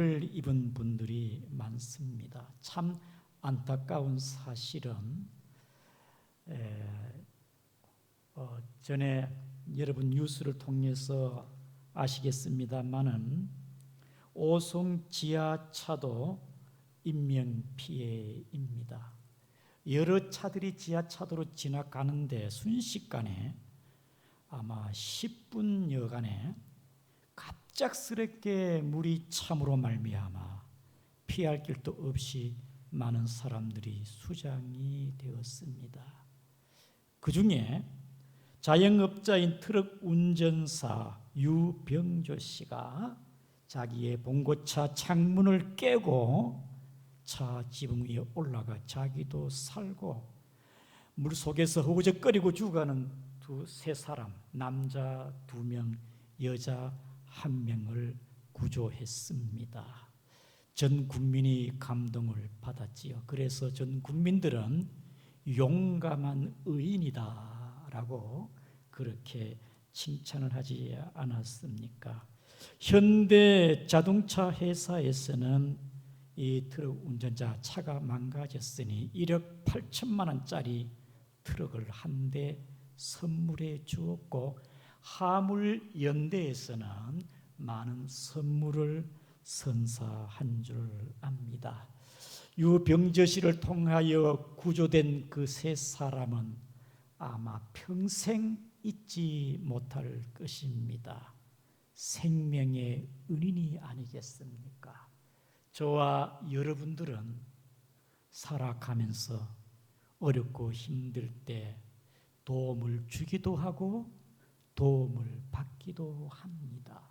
입은 분들이 많습니다. 참 안타까운 사실은 전에 여러분 뉴스를 통해서 아시겠습니다마는 오송 지하차도 인명피해입니다. 여러 차들이 지하차도로 지나가는데 순식간에 아마 10분여간에 갑작스럽게 물이 참으로 말미암아 피할 길도 없이 많은 사람들이 수장이 되었습니다. 그 중에 자영업자인 트럭 운전사 유병조 씨가 자기의 봉고차 창문을 깨고 차 지붕 위에 올라가 자기도 살고 물속에서 허우적거리고 죽어가는 세 사람, 남자 2명, 여자 1명을 구조했습니다. 전 국민이 감동을 받았지요. 그래서 전 국민들은 용감한 의인이다라고 그렇게 칭찬을 하지 않았습니까? 현대 자동차 회사에서는 이 트럭 운전자 차가 망가졌으니 1억 8천만 원짜리 트럭을 한 대 선물해 주었고, 화물연대에서는 많은 선물을 선사한 줄 압니다. 유병저 씨를 통하여 구조된 그 세 사람은 아마 평생 잊지 못할 것입니다. 생명의 은인이 아니겠습니까? 저와 여러분들은 살아가면서 어렵고 힘들 때 도움을 주기도 하고 도움을 받기도 합니다.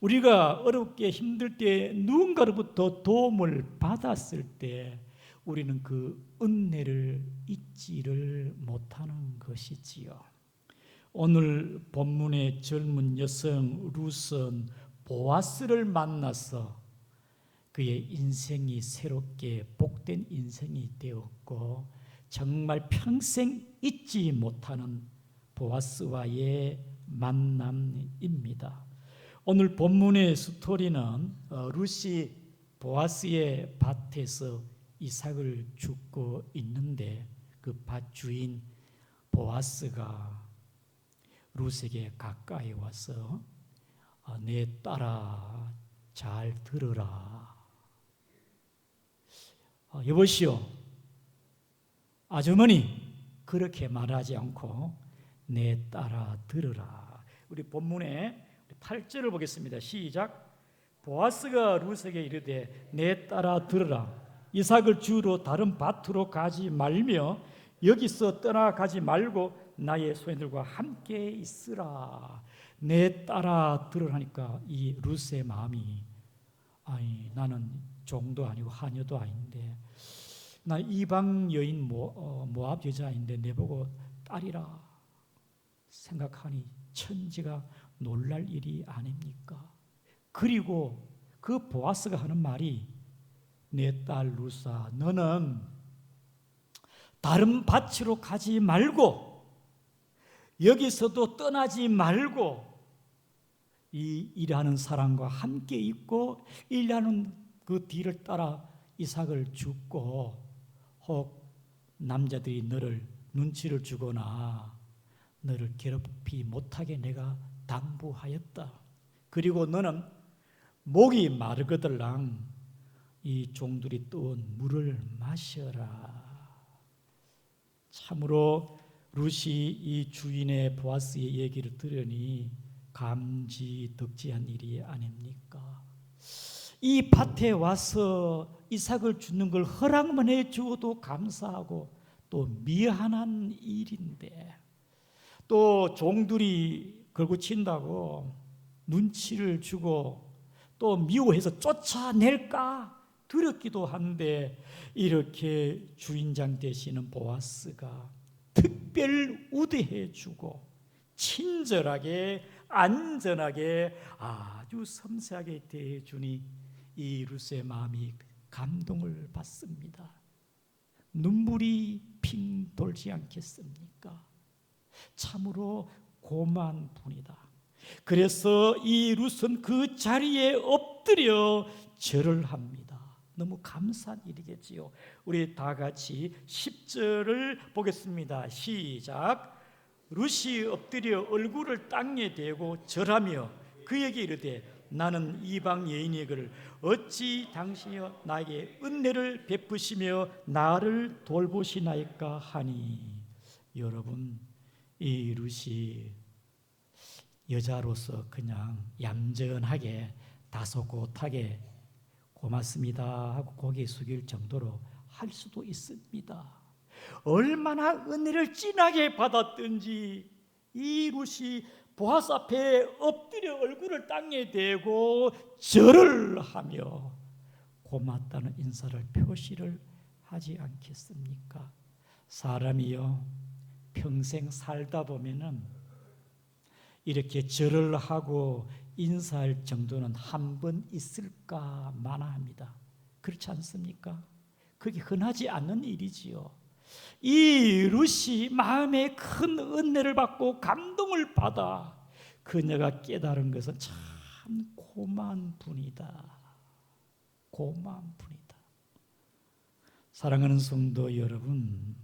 우리가 어렵게 힘들 때 누군가로부터 도움을 받았을 때 우리는 그 은혜를 잊지를 못하는 것이지요. 오늘 본문의 젊은 여성 룻은 보아스를 만나서 그의 인생이 새롭게 복된 인생이 되었고, 정말 평생 잊지 못하는 보아스와의 만남입니다. 오늘 본문의 스토리는 룻이 보아스의 밭에서 이삭을 줍고 있는데 그 밭 주인 보아스가 룻에게 가까이 와서 내 딸아 잘 들으라. 여보시오, 아주머니 그렇게 말하지 않고 내 딸아 들으라. 우리 본문의 8절을 보겠습니다. 시작. 보아스가 룻에게 이르되 내 딸아 들으라. 이삭을 주우러 다른 밭으로 가지 말며 여기서 떠나가지 말고 나의 소년들과 함께 있으라. 내 딸아 들으라니까 이 룻의 마음이, 아니 나는 종도 아니고 하녀도 아닌데, 나 이방 여인 모압 여자인데 내보고 딸이라 생각하니 천지가 놀랄 일이 아닙니까? 그리고 그 보아스가 하는 말이 내 딸 룻아 너는 다른 밭으로 가지 말고 여기서도 떠나지 말고 이 일하는 사람과 함께 있고 일하는 그 뒤를 따라 이삭을 줍고, 혹 남자들이 너를 눈치를 주거나 너를 괴롭히 못하게 내가 당부하였다. 그리고 너는 목이 마르거들랑 이 종들이 떠온 물을 마셔라. 참으로 룻이 이 주인의 보아스의 얘기를 들으니 감지덕지한 일이 아닙니까? 이 밭에 와서 이삭을 주는 걸 허락만 해 주어도 감사하고 또 미안한 일인데, 또 종들이 걸고친다고 눈치를 주고 또 미워해서 쫓아낼까 두렵기도 한데, 이렇게 주인장 되시는 보아스가 특별 우대해 주고 친절하게 안전하게 아주 섬세하게 대해 주니 이 룻의 마음이 감동을 받습니다. 눈물이 핑 돌지 않겠습니까? 참으로 고마운 분이다. 그래서 이 룻은 그 자리에 엎드려 절을 합니다. 너무 감사한 일이겠지요. 우리 다 같이 10절을 보겠습니다. 시작. 룻이 엎드려 얼굴을 땅에 대고 절하며 그에게 이르되 나는 이방 여인이거늘 어찌 당신이여 나에게 은혜를 베푸시며 나를 돌보시나이까 하니. 여러분, 이 룻이 여자로서 그냥 얌전하게 다소곳하게 고맙습니다 하고 고개 숙일 정도로 할 수도 있습니다. 얼마나 은혜를 진하게 받았든지 이 룻이 보아스 앞에 엎드려 얼굴을 땅에 대고 절을 하며 고맙다는 인사를 표시를 하지 않겠습니까? 사람이요 평생 살다 보면은 이렇게 절을 하고 인사할 정도는 한 번 있을까 마나합니다. 그렇지 않습니까? 그게 흔하지 않는 일이지요. 이 룻이 마음에 큰 은혜를 받고 감동을 받아 그녀가 깨달은 것은 참 고마운 분이다. 고마운 분이다. 사랑하는 성도 여러분,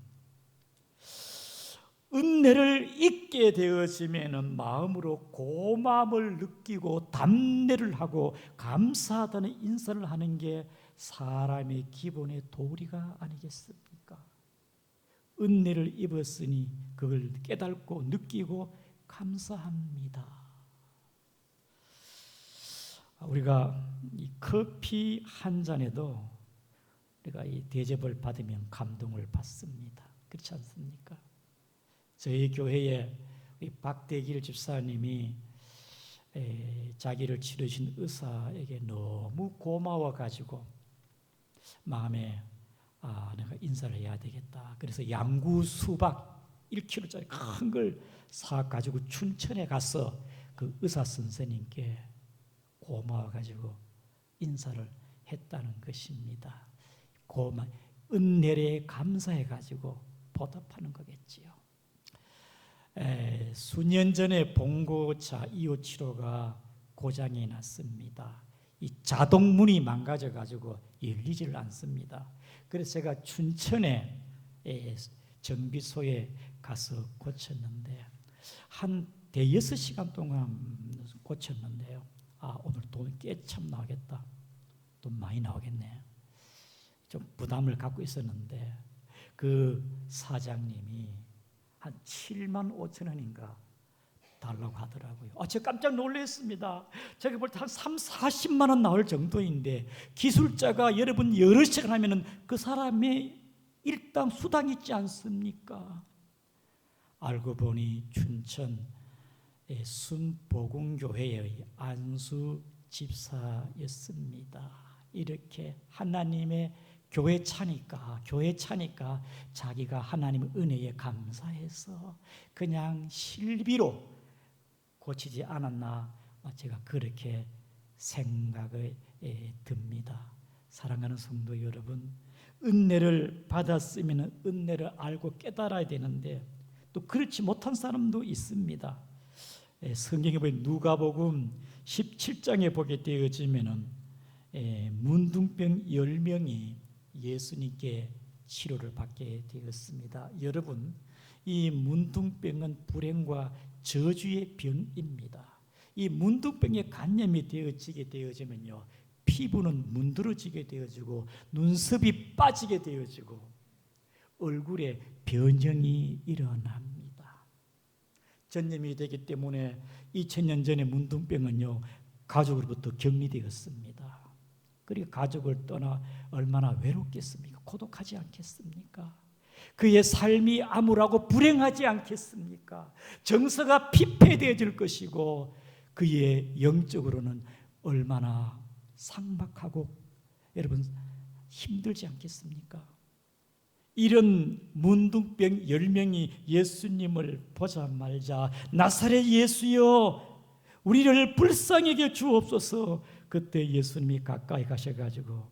은혜를 잊게 되어지면 마음으로 고마움을 느끼고 담례를 하고 감사하다는 인사를 하는 게 사람의 기본의 도리가 아니겠습니까? 은혜를 입었으니 그걸 깨닫고 느끼고 감사합니다. 우리가 이 커피 한 잔에도 우리가 이 대접을 받으면 감동을 받습니다. 그렇지 않습니까? 저희 교회에 우리 박대길 집사님이 자기를 치르신 의사에게 너무 고마워가지고 마음에 내가 인사를 해야 되겠다. 그래서 양구 수박 1kg짜리 큰 걸 사가지고 춘천에 가서 그 의사 선생님께 고마워가지고 인사를 했다는 것입니다. 은혜에 감사해가지고 보답하는 거겠지요. 수년 전에 봉고차 257호가 고장이 났습니다. 이 자동문이 망가져가지고 열리지를 않습니다. 그래서 제가 춘천에 정비소에 가서 고쳤는데 한 대여섯 시간 동안 고쳤는데요. 오늘 돈 꽤 참 나오겠다. 돈 많이 나오겠네. 좀 부담을 갖고 있었는데 그 사장님이 한 7만 5천 원인가 달라고 하더라고요. 제가 깜짝 놀랐습니다. 제가 볼 때 한 3, 40만 원 나올 정도인데 기술자가 여러분 여러 시간 하면은 그 사람의 일당 수당 있지 않습니까? 알고 보니 춘천 순복음교회의 안수 집사였습니다. 이렇게 하나님의 교회 차니까 자기가 하나님의 은혜에 감사해서 그냥 실비로 고치지 않았나 제가 그렇게 생각이 듭니다. 사랑하는 성도 여러분, 은혜를 받았으면 은혜를 알고 깨달아야 되는데 또 그렇지 못한 사람도 있습니다. 성경에 보면 누가복음 17장에 보게 되어지면은 문둥병 10명이 예수님께 치료를 받게 되었습니다. 여러분, 이 문둥병은 불행과 저주의 병입니다. 이 문둥병에 감염이 되어지면요, 피부는 문드러지게 되어지고 눈썹이 빠지게 되어지고 얼굴에 변형이 일어납니다. 전염이 되기 때문에 2000년 전에 문둥병은요 가족으로부터 격리되었습니다. 그리고 가족을 떠나 얼마나 외롭겠습니까? 고독하지 않겠습니까? 그의 삶이 암울하고 불행하지 않겠습니까? 정서가 피폐되어질 것이고 그의 영적으로는 얼마나 삭막하고 여러분 힘들지 않겠습니까? 이런 문둥병 10명이 예수님을 보자마자 나사렛 예수여 우리를 불쌍하게 주옵소서. 그때 예수님이 가까이 가셔가지고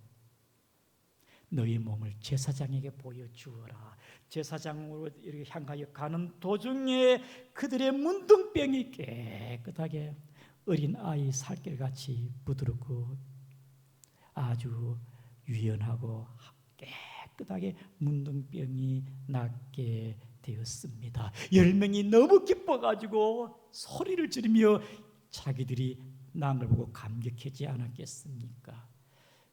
너희 몸을 제사장에게 보여주어라. 제사장으로 이렇게 향하여 가는 도중에 그들의 문둥병이 깨끗하게 어린 아이 살결같이 부드럽고 아주 유연하고 깨끗하게 문둥병이 낫게 되었습니다. 10명이 너무 기뻐가지고 소리를 지르며 자기들이 난 걸 보고 감격하지 않았겠습니까?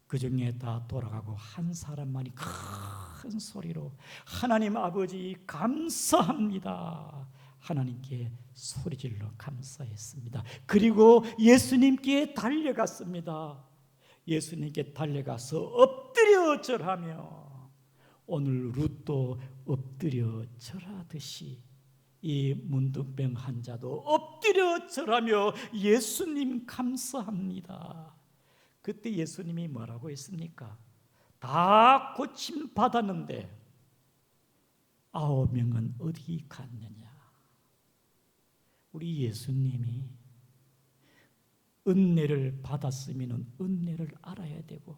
그 중에 다 돌아가고 한 사람만이 큰 소리로 하나님 아버지 감사합니다. 하나님께 소리질러 감사했습니다. 그리고 예수님께 달려갔습니다. 예수님께 달려가서 엎드려 절하며 오늘 룻도 엎드려 절하듯이 이 문둥병 환자도 엎드려 절하며 예수님 감사합니다. 그때 예수님이 뭐라고 했습니까? 다 고침 받았는데 9명은 어디 갔느냐? 우리 예수님이 은혜를 받았으면 은혜를 알아야 되고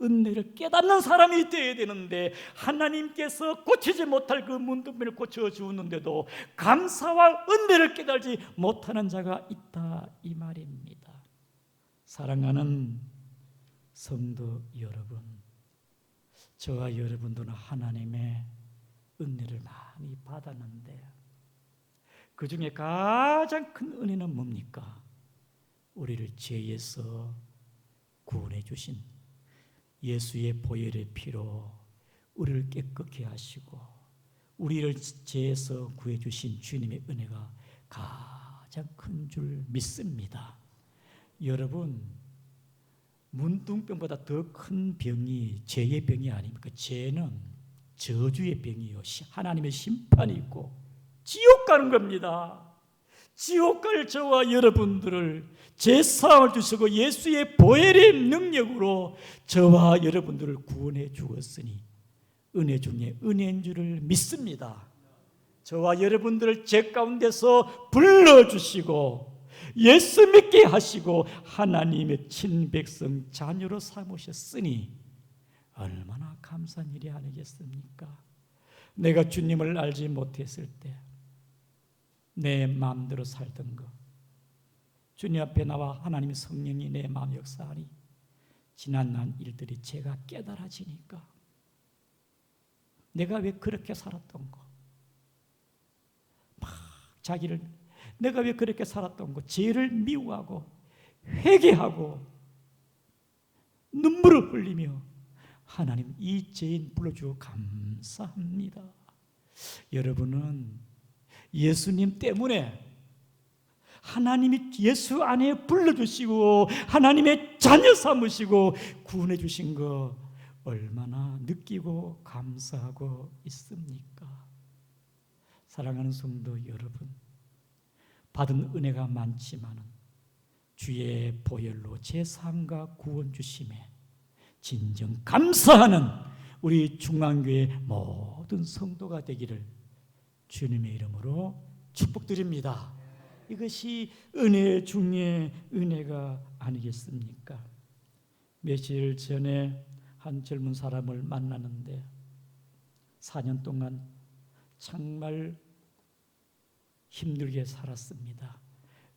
은혜를 깨닫는 사람이 되어야 되는데 하나님께서 고치지 못할 그 문둥병을 고쳐주었는데도 감사와 은혜를 깨달지 못하는 자가 있다 이 말입니다. 사랑하는 성도 여러분, 저와 여러분들은 하나님의 은혜를 많이 받았는데 그 중에 가장 큰 은혜는 뭡니까? 우리를 죄에서 구원해 주신 예수의 보혈의 피로 우리를 깨끗게 하시고 우리를 죄에서 구해 주신 주님의 은혜가 가장 큰 줄 믿습니다. 여러분, 문둥병보다 더 큰 병이 죄의 병이 아닙니까? 죄는 저주의 병이요, 하나님의 심판이 있고 지옥 가는 겁니다. 지옥 갈 저와 여러분들을 제사함을 주시고 예수의 보혈의 능력으로 저와 여러분들을 구원해 주었으니 은혜 중에 은혜인 줄을 믿습니다. 저와 여러분들을 죄 가운데서 불러주시고 예수 믿게 하시고 하나님의 친백성 자녀로 삼으셨으니 얼마나 감사한 일이 아니겠습니까? 내가 주님을 알지 못했을 때 내 마음대로 살던 것, 주님 앞에 나와 하나님의 성령이 내 마음 역사하니 지난날 일들이 제가 깨달아지니까 내가 왜 그렇게 살았던 거, 막 자기를 내가 왜 그렇게 살았던 거, 죄를 미워하고 회개하고 눈물을 흘리며 하나님 이 죄인 불러주어 감사합니다. 여러분은 예수님 때문에 하나님이 예수 안에 불러주시고 하나님의 자녀 삼으시고 구원해 주신 거 얼마나 느끼고 감사하고 있습니까? 사랑하는 성도 여러분, 받은 은혜가 많지만 주의 보혈로 제사함과 구원 주심에 진정 감사하는 우리 중앙교회 모든 성도가 되기를 주님의 이름으로 축복드립니다. 이것이 은혜 중에 은혜가 아니겠습니까? 며칠 전에 한 젊은 사람을 만나는데 4년 동안 정말 힘들게 살았습니다.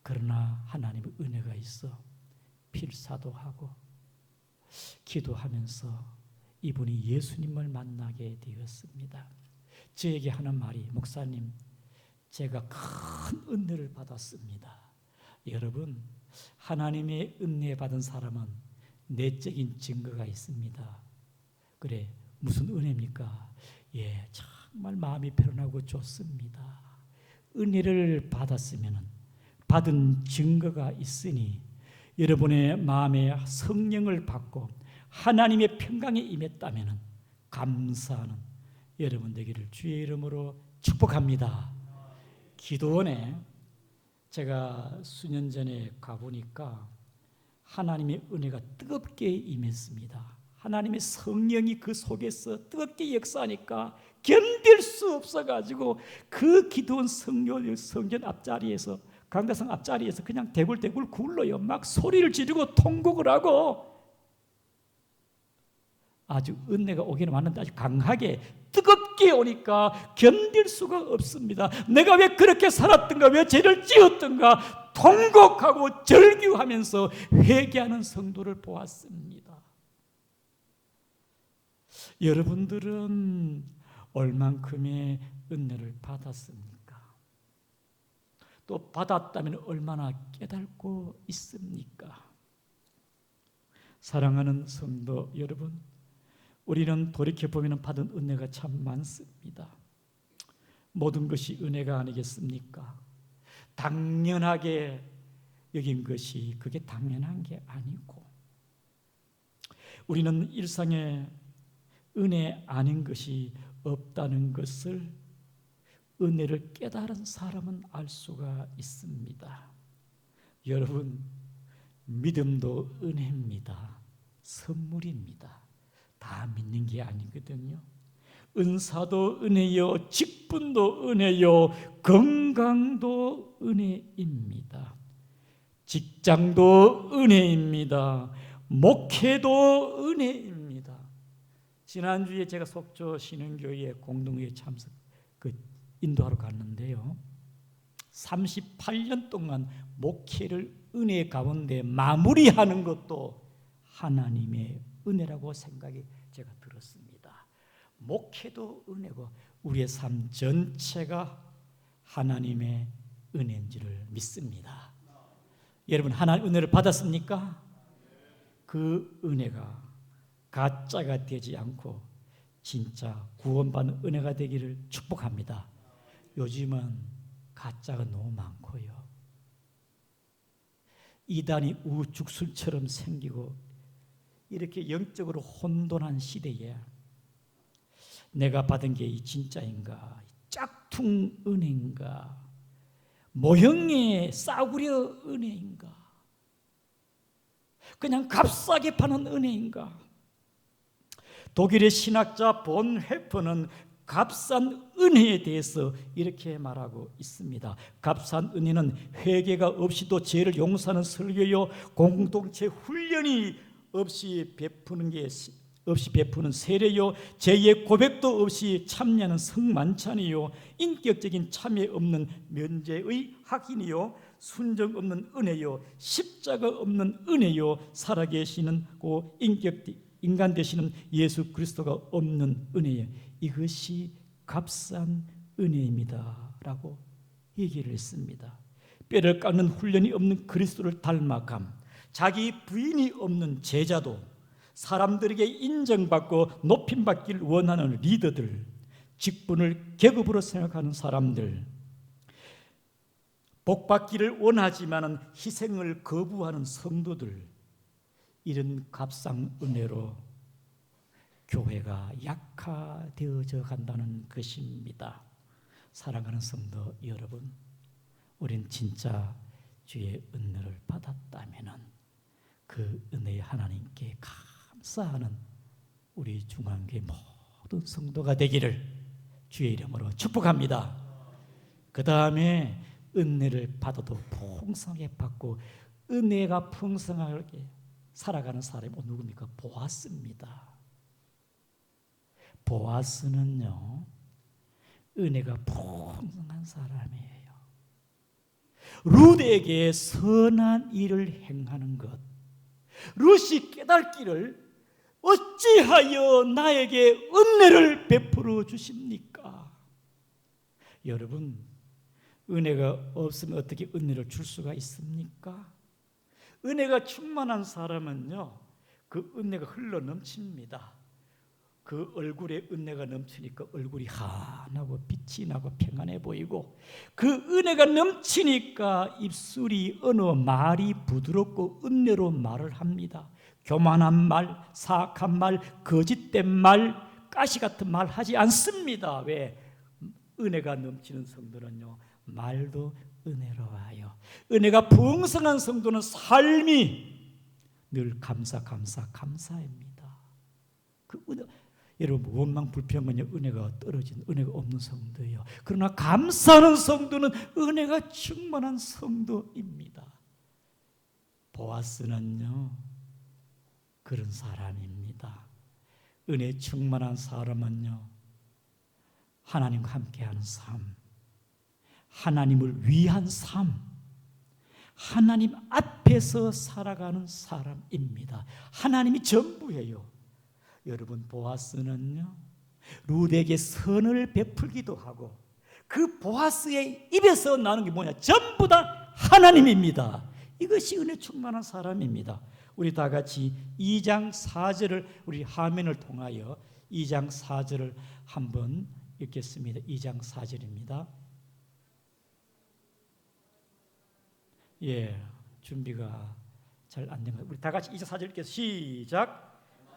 그러나 하나님의 은혜가 있어 필사도 하고 기도하면서 이분이 예수님을 만나게 되었습니다. 저에게 하는 말이, 목사님, 제가 큰 은혜를 받았습니다. 여러분, 하나님의 은혜 받은 사람은 내적인 증거가 있습니다. 그래, 무슨 은혜입니까? 예, 정말 마음이 편안하고 좋습니다. 은혜를 받았으면 받은 증거가 있으니 여러분의 마음에 성령을 받고 하나님의 평강에 임했다면 감사하는 여러분 되기를 주의 이름으로 축복합니다. 기도원에 제가 수년 전에 가보니까 하나님의 은혜가 뜨겁게 임했습니다. 하나님의 성령이 그 속에서 뜨겁게 역사하니까 견딜 수 없어가지고 그 기도원 성전 앞자리에서, 강대상 앞자리에서 그냥 대굴대굴 굴러요. 막 소리를 지르고 통곡을 하고 아주 은혜가 오기는 왔는데 아주 강하게 뜨겁게 오니까 견딜 수가 없습니다. 내가 왜 그렇게 살았던가, 왜 죄를 지었던가 통곡하고 절규하면서 회개하는 성도를 보았습니다. 여러분들은 얼만큼의 은혜를 받았습니까? 또 받았다면 얼마나 깨닫고 있습니까? 사랑하는 성도 여러분, 우리는 돌이켜보면 받은 은혜가 참 많습니다. 모든 것이 은혜가 아니겠습니까? 당연하게 여긴 것이 그게 당연한 게 아니고, 우리는 일상에 은혜 아닌 것이 없다는 것을 은혜를 깨달은 사람은 알 수가 있습니다. 여러분, 믿음도 은혜입니다. 선물입니다. 다 믿는 게 아니거든요. 은사도 은혜요, 직분도 은혜요, 건강도 은혜입니다. 직장도 은혜입니다. 목회도 은혜입니다. 지난주에 제가 속초 신흥교회 공동회에 참석 인도하러 갔는데요, 38년 동안 목회를 은혜 가운데 마무리하는 것도 하나님의 은혜라고 생각이 제가 들었습니다. 목회도 은혜고 우리의 삶 전체가 하나님의 은혜인지를 믿습니다. 여러분, 하나님 은혜를 받았습니까? 그 은혜가 가짜가 되지 않고 진짜 구원받는 은혜가 되기를 축복합니다. 요즘은 가짜가 너무 많고요, 이단이 우죽순처럼 생기고 이렇게 영적으로 혼돈한 시대에 내가 받은 게 이 진짜인가, 짝퉁 은혜인가, 모형의 싸구려 은혜인가, 그냥 값싸게 파는 은혜인가. 독일의 신학자 본 회퍼는 값싼 은혜에 대해서 이렇게 말하고 있습니다. 값싼 은혜는 회개가 없이도 죄를 용서하는 설교요, 공동체 훈련이 없이 베푸는 세례요, 죄의 고백도 없이 참여하는 성만찬이요, 인격적인 참여 없는 면제의 확인이요, 순정 없는 은혜요, 십자가 없는 은혜요, 살아계시는 인간 되시는 예수 그리스도가 없는 은혜예요. 이것이 값싼 은혜입니다 라고 얘기를 했습니다. 뼈를 깎는 훈련이 없는 그리스도를 닮아감, 자기 부인이 없는 제자도, 사람들에게 인정받고 높임받기를 원하는 리더들, 직분을 계급으로 생각하는 사람들, 복받기를 원하지만 희생을 거부하는 성도들, 이런 값싼 은혜로 교회가 약화되어져 간다는 것입니다. 사랑하는 성도 여러분, 우린 진짜 주의 은혜를 받았다면 그 은혜의 하나님께 감사하는 우리 중앙교회 모든 성도가 되기를 주의 이름으로 축복합니다. 그 다음에 은혜를 받아도 풍성하게 받고 은혜가 풍성하게 살아가는 사람이 누굽니까? 보아스입니다. 보아스는요, 은혜가 풍성한 사람이에요. 룻에게 선한 일을 행하는 것, 룻이 깨닫기를 어찌하여 나에게 은혜를 베풀어 주십니까? 여러분, 은혜가 없으면 어떻게 은혜를 줄 수가 있습니까? 은혜가 충만한 사람은요, 그 은혜가 흘러 넘칩니다. 그 얼굴에 은혜가 넘치니까 얼굴이 환하고 빛이 나고 평안해 보이고, 그 은혜가 넘치니까 입술이 말이 부드럽고 은혜로 말을 합니다. 교만한 말, 사악한 말, 거짓된 말, 가시 같은 말 하지 않습니다. 왜? 은혜가 넘치는 성도는요, 말도 은혜로워요. 은혜가 풍성한 성도는 삶이 늘 감사입니다. 그 은혜, 여러분, 원망 불평은요, 은혜가 떨어진, 은혜가 없는 성도예요. 그러나 감사하는 성도는 은혜가 충만한 성도입니다. 보아스는요, 그런 사람입니다. 은혜 충만한 사람은요, 하나님과 함께하는 삶, 하나님을 위한 삶, 하나님 앞에서 살아가는 사람입니다. 하나님이 전부예요. 여러분, 보아스는요, 룻에게 선을 베풀기도 하고 그 보아스의 입에서 나는 게 뭐냐? 전부 다 하나님입니다. 이것이 은혜 충만한 사람입니다. 우리 다 같이 2장 4절을 우리 화면을 통하여 2장 4절을 한번 읽겠습니다. 2장 4절입니다. 예, 준비가 잘 안 된 것 같아요. 우리 다 같이 2장 4절 읽겠습니다. 시작.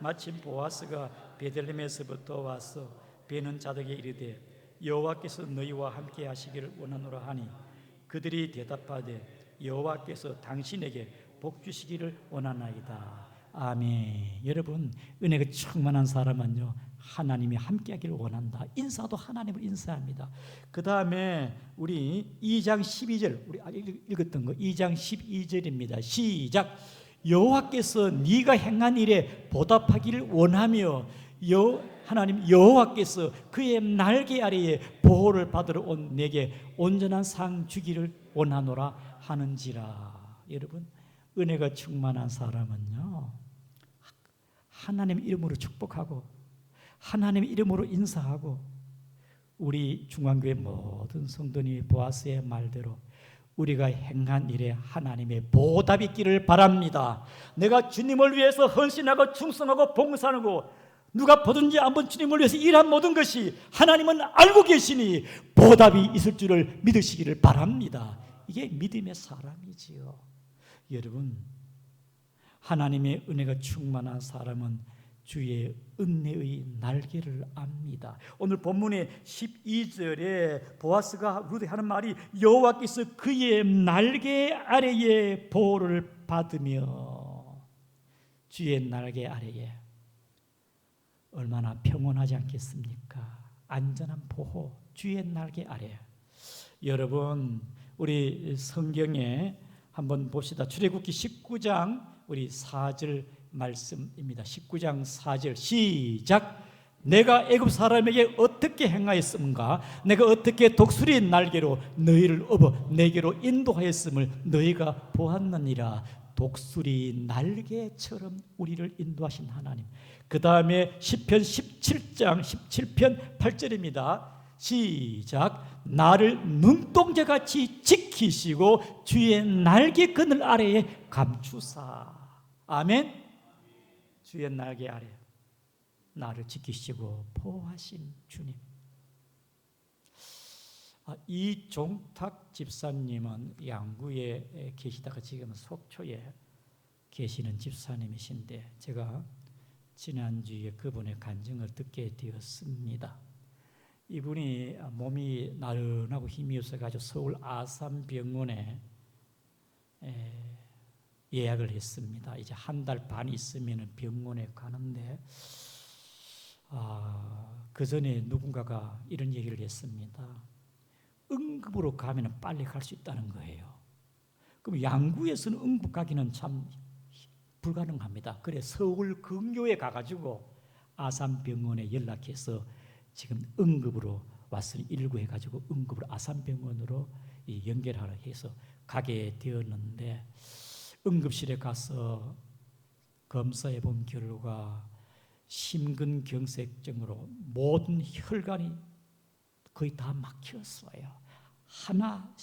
마침 보아스가 베들레헴에서부터 와서 베는 자들에게 이르되 여호와께서 너희와 함께 하시기를 원하노라 하니 그들이 대답하되 여호와께서 당신에게 복 주시기를 원하나이다. 아멘. 여러분, 은혜가 충만한 사람은요, 하나님이 함께 하기를 원한다. 인사도 하나님을 인사합니다. 그 다음에 우리 2장 12절, 우리 읽었던 거 2장 12절입니다. 시작. 여호와께서 네가 행한 일에 보답하기를 원하며 하나님 여호와께서 그의 날개 아래에 보호를 받으러 온 내게 온전한 상 주기를 원하노라 하는지라. 여러분, 은혜가 충만한 사람은요, 하나님 이름으로 축복하고 하나님 이름으로 인사하고 우리 중앙교회 모든 성도님이 보아스의 말대로 우리가 행한 일에 하나님의 보답이 있기를 바랍니다. 내가 주님을 위해서 헌신하고 충성하고 봉사하고 누가 보든지 안 본 주님을 위해서 일한 모든 것이 하나님은 알고 계시니 보답이 있을 줄을 믿으시기를 바랍니다. 이게 믿음의 사람이지요. 여러분, 하나님의 은혜가 충만한 사람은 주의 은혜의 날개를 압니다. 오늘 본문의 12절에 보아스가 룻에 하는 말이 여호와께서 그의 날개 아래에 보호를 받으며, 주의 날개 아래에 얼마나 평온하지 않겠습니까? 안전한 보호, 주의 날개 아래. 여러분, 우리 성경에 한번 봅시다. 출애굽기 19장 우리 4절 말씀입니다. 19장 4절 시작. 내가 애굽 사람에게 어떻게 행하였음가? 내가 어떻게 독수리 날개로 너희를 업어 내게로 인도하였음을 너희가 보았느니라. 독수리 날개처럼 우리를 인도하신 하나님. 그 다음에 시편 17장 17편 8절입니다. 시작. 나를 눈동자같이 지키시고 주의 날개 그늘 아래에 감추사. 아멘. 주의 날개 아래 나를 지키시고 보호하신 주님. 이종탁 집사님은 양구에 계시다가 지금 속초에 계시는 집사님이신데 제가 지난주에 그분의 간증을 듣게 되었습니다. 이분이 몸이 나른하고 힘이 없어가지고 서울 아산병원에 예약을 했습니다. 이제 한 달 반 있으면 병원에 가는데 그 전에 누군가가 이런 얘기를 했습니다. 응급으로 가면 빨리 갈 수 있다는 거예요. 그럼 양구에서는 응급 가기는 참 불가능합니다. 그래 서울 근교에 가가지고 아산병원에 연락해서 지금 응급으로 왔으니 119 해가지고 응급으로 아산병원으로 연결하라 해서 가게 되었는데 응급실에 가서 검사해 본 결과 심근경색증으로 모든 혈관이 거의 다 막혔어요. 하나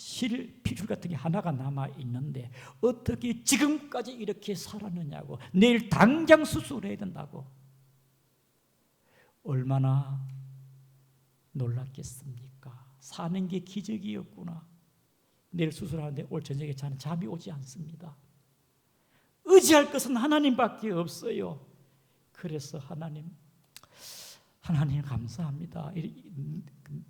피줄 같은 게 하나가 남아 있는데 어떻게 지금까지 이렇게 살았느냐고, 내일 당장 수술해야 된다고. 얼마나 놀랐겠습니까? 사는 게 기적이었구나. 내일 수술하는데 올 저녁에 저는 잠이 오지 않습니다. 의지할 것은 하나님밖에 없어요. 그래서 하나님 감사합니다.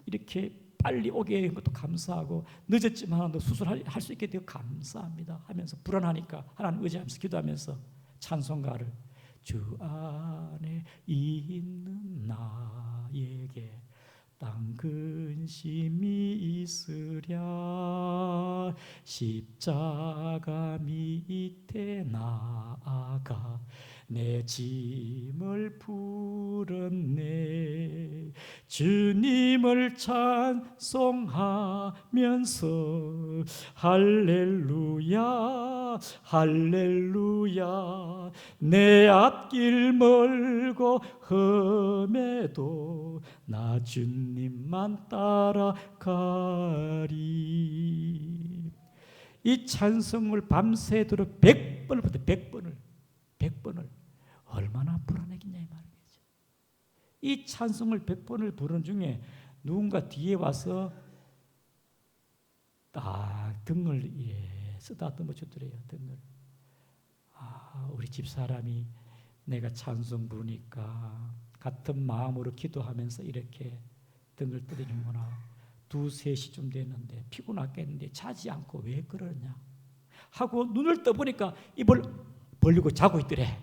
이렇게 빨리 오게 된 것도 감사하고 늦었지만 수술할 수 있게 되어 감사합니다 하면서 불안하니까 하나님 의지하면서 기도하면서 찬송가를 주 안에 있는 나에게 땅 근심이 있으랴 십자가 밑에 나아가 내 짐을 풀었네 주님을 찬송하면서 할렐루야 할렐루야 내 앞길 멀고 험해도 나 주님만 따라가리. 이 찬송을 밤새도록 100번을 100번을 얼마나 불안하겠냐 이 말이죠. 이 찬송을 100번을 부르는 중에 누군가 뒤에 와서 딱 등을 쓰다듬어 주더래요. 등을. 우리 집사람이 내가 찬송 부르니까 같은 마음으로 기도하면서 이렇게 등을 뜨리는구나. 2, 3시쯤 됐는데 피곤하겠는데 자지 않고 왜 그러냐 하고 눈을 떠보니까 입을 벌리고 자고 있더래.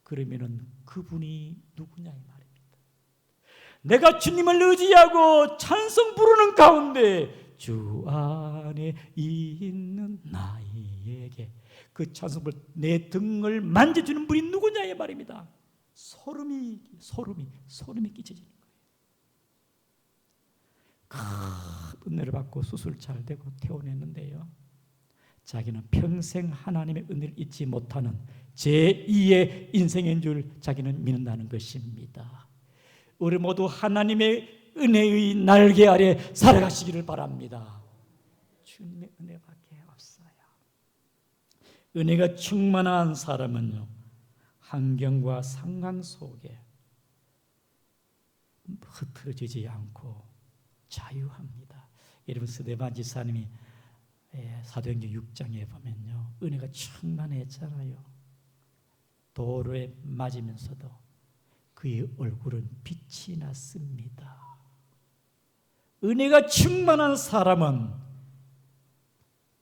그러면은 그분이 누구냐 이 말입니다. 내가 주님을 의지하고 찬송 부르는 가운데 주 안에 있는 나에게 그 찬송을 내 등을 만져주는 분이 누구냐 이 말입니다. 소름이 끼쳐지는 거예요. 큰 은혜를 받고 수술 잘 되고 퇴원했는데요, 자기는 평생 하나님의 은혜를 잊지 못하는 제2의 인생인 줄 자기는 믿는다는 것입니다. 우리 모두 하나님의 은혜의 날개 아래 살아가시기를 바랍니다. 주님의 은혜밖에 없어요. 은혜가 충만한 사람은요, 환경과 상황 속에 흐트러지지 않고 자유합니다. 여러분, 스데반 지사님이 사도행전 6장에 보면요, 은혜가 충만했잖아요. 도로에 맞으면서도 그의 얼굴은 빛이 났습니다. 은혜가 충만한 사람은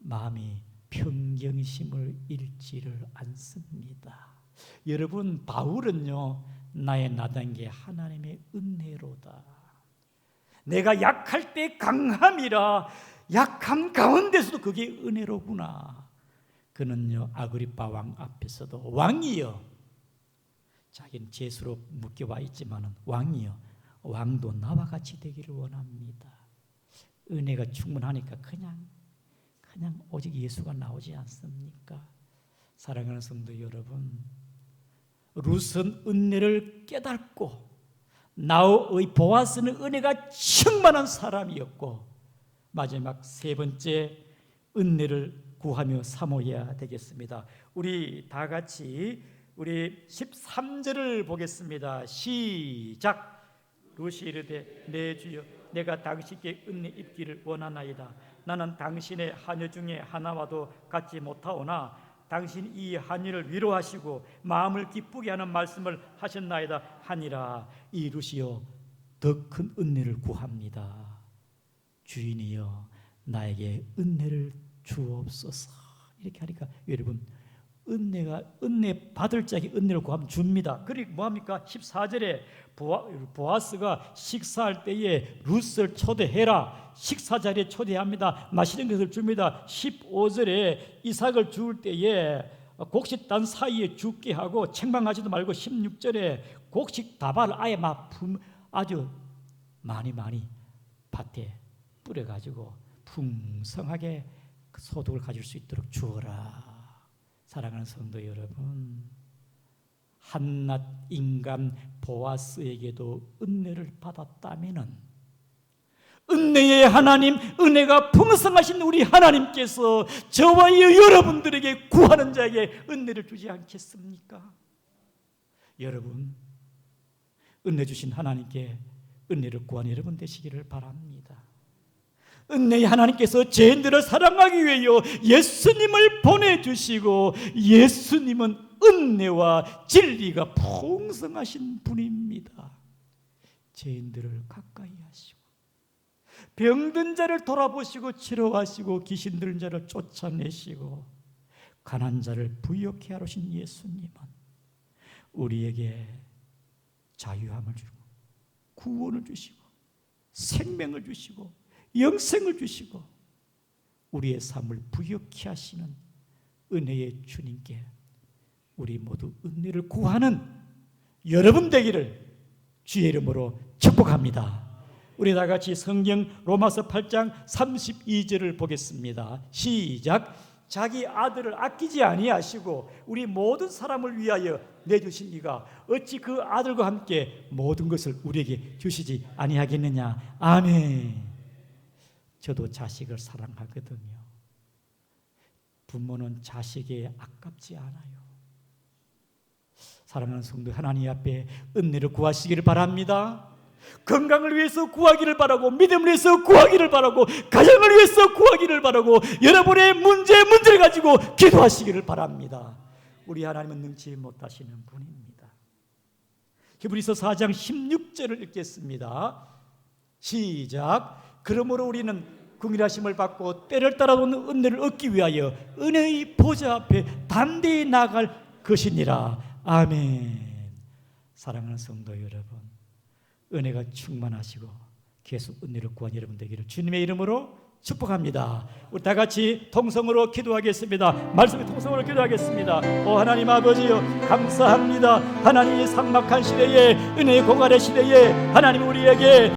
마음이 평정심을 잃지를 않습니다. 여러분, 바울은요, 나의 나단 게 하나님의 은혜로다. 내가 약할 때 강함이라, 약함 가운데서도 그게 은혜로구나. 그는요, 아그리파 왕 앞에서도 왕이여, 자기는 죄수로 묶여와 있지만 왕이여, 왕도 나와 같이 되기를 원합니다. 은혜가 충분하니까 그냥 오직 예수가 나오지 않습니까? 사랑하는 성도 여러분, 룻은 은혜를 깨닫고 나의 보아스는 은혜가 충만한 사람이었고, 마지막 세 번째 은혜를 구하며 사모해야 되겠습니다. 우리 다 같이 우리 13절을 보겠습니다. 시작. 룻이 이르되 내 주여, 내가 당신께 은혜 입기를 원하나이다. 나는 당신의 하녀 중에 하나와도 같지 못하오나 당신 이 하녀를 위로하시고 마음을 기쁘게 하는 말씀을 하셨나이다 하니라. 이 룻이여, 더 큰 은혜를 구합니다. 주인이여, 나에게 은혜를 주옵소서. 이렇게 하니까 여러분, 은혜 받을 자에게 은혜를 구하면 줍니다. 그리고 뭐합니까? 14절에 보아스가 식사할 때에 룻을 초대해라. 식사 자리에 초대합니다. 마시는 것을 줍니다. 15절에 이삭을 죽을 때에 곡식단 사이에 죽게 하고 책망하지도 말고 16절에 곡식 다발을 아예 아주 많이 밭에 뿌려가지고 풍성하게 소득을 가질 수 있도록 주어라. 사랑하는 성도 여러분, 한낱 인간 보아스에게도 은혜를 받았다면은 은혜의 하나님, 은혜가 풍성하신 우리 하나님께서 저와 여러분들에게 구하는 자에게 은혜를 주지 않겠습니까? 여러분, 은혜 주신 하나님께 은혜를 구하는 여러분 되시기를 바랍니다. 은혜의 하나님께서 죄인들을 사랑하기 위하여 예수님을 보내주시고, 예수님은 은혜와 진리가 풍성하신 분입니다. 죄인들을 가까이 하시고 병든 자를 돌아보시고 치료하시고 귀신 들린 자를 쫓아내시고 가난한 자를 부유케 하신 예수님은 우리에게 자유함을 주고 구원을 주시고 생명을 주시고 영생을 주시고 우리의 삶을 부유케 하시는 은혜의 주님께 우리 모두 은혜를 구하는 여러분 되기를 주의 이름으로 축복합니다. 우리 다 같이 성경 로마서 8장 32절을 보겠습니다. 시작. 자기 아들을 아끼지 아니하시고 우리 모든 사람을 위하여 내주신 이가 어찌 그 아들과 함께 모든 것을 우리에게 주시지 아니하겠느냐. 아멘. 저도 자식을 사랑하거든요. 부모는 자식에 아깝지 않아요. 사랑하는 성도, 하나님 앞에 은혜를 구하시기를 바랍니다. 건강을 위해서 구하기를 바라고, 믿음을 위해서 구하기를 바라고, 가정을 위해서 구하기를 바라고, 여러분의 문제를 가지고 기도하시기를 바랍니다. 우리 하나님은 능치 못하시는 분입니다. 히브리서 4장 16절을 읽겠습니다. 시작. 그러므로 우리는 긍휼하심을 받고 때를 따라오는 은혜를 얻기 위하여 은혜의 보좌 앞에 담대히 나아갈 것이니라. 아멘. 사랑하는 성도 여러분, 은혜가 충만하시고 계속 은혜를 구한 여러분 되기를 주님의 이름으로 축복합니다. 우리 다 같이 통성으로 기도하겠습니다. 말씀에 통성으로 기도하겠습니다. 오 하나님 아버지여, 감사합니다. 하나님이 삭막한 시대에, 은혜의 고갈의 시대에 하나님 우리에게